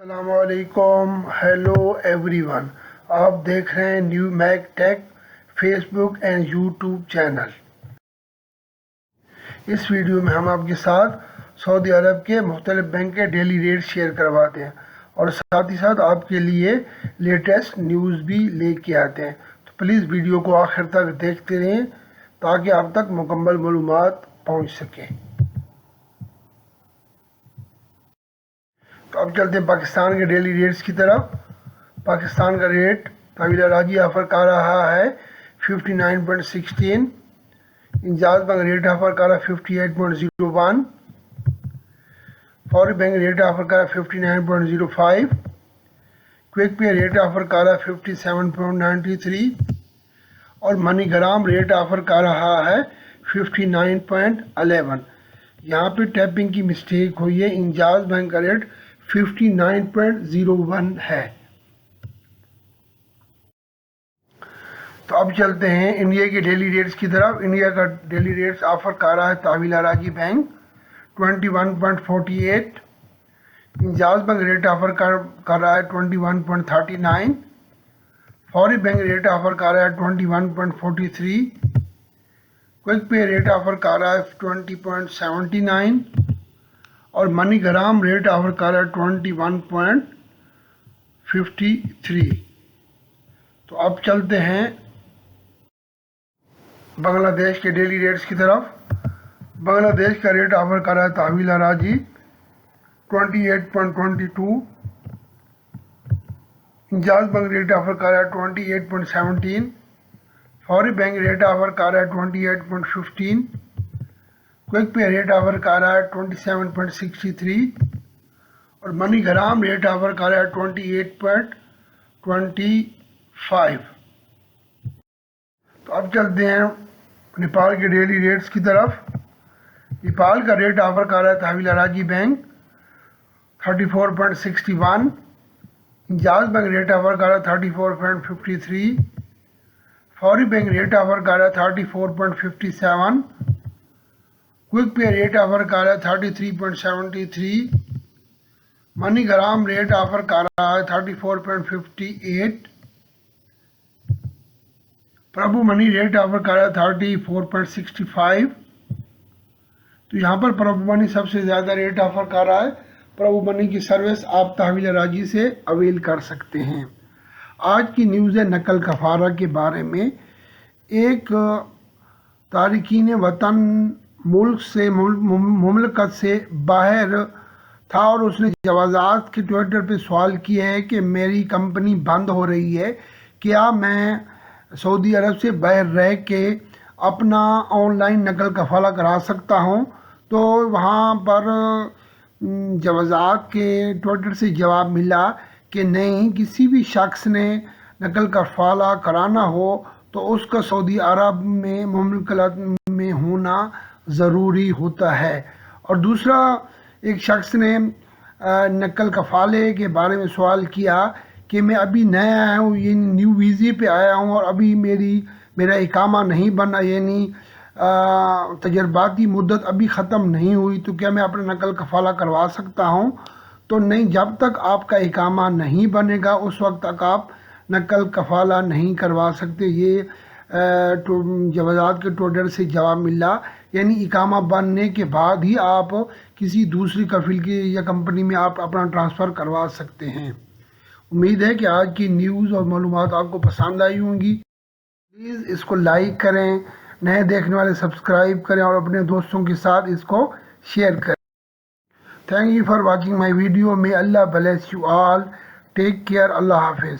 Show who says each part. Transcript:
Speaker 1: السلام علیکم، hello every one. آپ دیکھ رہے ہیں new Mac tech Facebook and YouTube channel. اس ویڈیو میں ہم آپ کے ساتھ سعودی عرب کے مختلف بینک کے ڈیلی ریٹ شیئر کرواتے ہیں اور ساتھ ہی ساتھ آپ کے لیے لیٹسٹ نیوز بھی لے کے آتے ہیں، تو پلیز ویڈیو کو آخر تک دیکھتے رہیں تاکہ آپ تک مکمل معلومات پہنچ سکیں۔ تو اب چلتے ہیں پاکستان کے ڈیلی ریٹس کی طرف۔ پاکستان کا ریٹ تحویل راجی آفر کا رہا ہے 59.16، انجاز بینک ریٹ آفر کا رہا 58.01، فوری بینک ریٹ آفر کا رہا 59.05، کوئک پے ریٹ آفر کا رہا 57.93 اور منی گرام ریٹ آفر کا رہا ہے 59.11۔ یہاں پہ ٹیپنگ کی مسٹیک ہوئی ہے، انجاز بینک کا ریٹ 59.01 ہے۔ تو اب چلتے ہیں انڈیا کے ڈیلی ریٹس کی طرف۔ انڈیا کا ڈیلی ریٹس آفر کا رہا ہے تحویل راجی بینک 21.48، انجاز بینک ریٹ آفر کر رہا ہے 21.39، فوری بینک ریٹ آفر کر رہا ہے 21.43، کوئک پے ریٹ آفر کر رہا ہے 20.79 اور منی گرام ریٹ آفر کر رہا ہے 21.53۔ تو اب چلتے ہیں بنگلہ دیش کے ڈیلی ریٹس کی طرف۔ بنگلہ دیش کا ریٹ آفر کر رہا ہے تحویل راجی 28.22، انجاز بینک ریٹ آفر کر رہا ہے 28.17، فوری بینک ریٹ آفر کر رہا ہے 28.15، کوئک پے ریٹ آفر کر رہا ہے 27.63 اور منی گرام ریٹ آفر کر رہا ہے 28.25۔ تو اب چلتے ہیں نیپال کے ڈیلی ریٹس کی طرف۔ نیپال کا ریٹ آفر کر رہا ہے تحویل راجی بینک 34.61، انجاز بینک ریٹ آفر کر رہا ہے 34.53، فوری بینک ریٹ آفر کر رہا ہے 34.57، کوئک پے ریٹ آفر کر رہا ہے 33.73، منی گرام ریٹ آفر کر رہا ہے 34.58، پربھو منی ریٹ آفر کر رہا ہے 34.65۔ تو یہاں پر پربھو منی سب سے زیادہ ریٹ آفر کر رہا ہے۔ پربھو منی کی سروس آپ تحویل راجی سے اویل کر سکتے ہیں۔ آج کی نیوز ہے نقل کفارہ کے بارے میں۔ ایک تارکین وطن مملکت سے باہر تھا اور اس نے جوازات کے ٹویٹر پہ سوال کیا ہے کہ میری کمپنی بند ہو رہی ہے، کیا میں سعودی عرب سے باہر رہ کے اپنا آن لائن نقل کفالہ کرا سکتا ہوں؟ تو وہاں پر جوازات کے ٹویٹر سے جواب ملا کہ نہیں، کسی بھی شخص نے نقل کفالہ کرانا ہو تو اس کا سعودی عرب میں مملکت میں ہونا ضروری ہوتا ہے۔ اور دوسرا ایک شخص نے نقل کفالے کے بارے میں سوال کیا کہ میں ابھی نیا آیا ہوں، یہ نیو ویزے پہ آیا ہوں اور ابھی میرا اقامہ نہیں بنا، یعنی تجرباتی مدت ابھی ختم نہیں ہوئی، تو کیا میں اپنا نقل کفالہ کروا سکتا ہوں؟ تو نہیں، جب تک آپ کا اقامہ نہیں بنے گا اس وقت تک آپ نقل کفالہ نہیں کروا سکتے۔ یہ جوازات کے ٹویٹر سے جواب ملا، یعنی اقامہ بننے کے بعد ہی آپ کسی دوسری کفیل کی یا کمپنی میں آپ اپنا ٹرانسفر کروا سکتے ہیں۔ امید ہے کہ آج کی نیوز اور معلومات آپ کو پسند آئی ہوں گی۔ پلیز اس کو لائک کریں، نئے دیکھنے والے سبسکرائب کریں اور اپنے دوستوں کے ساتھ اس کو شیئر کریں۔ Thank you for watching my video. May Allah bless you all. Take care. اللہ حافظ۔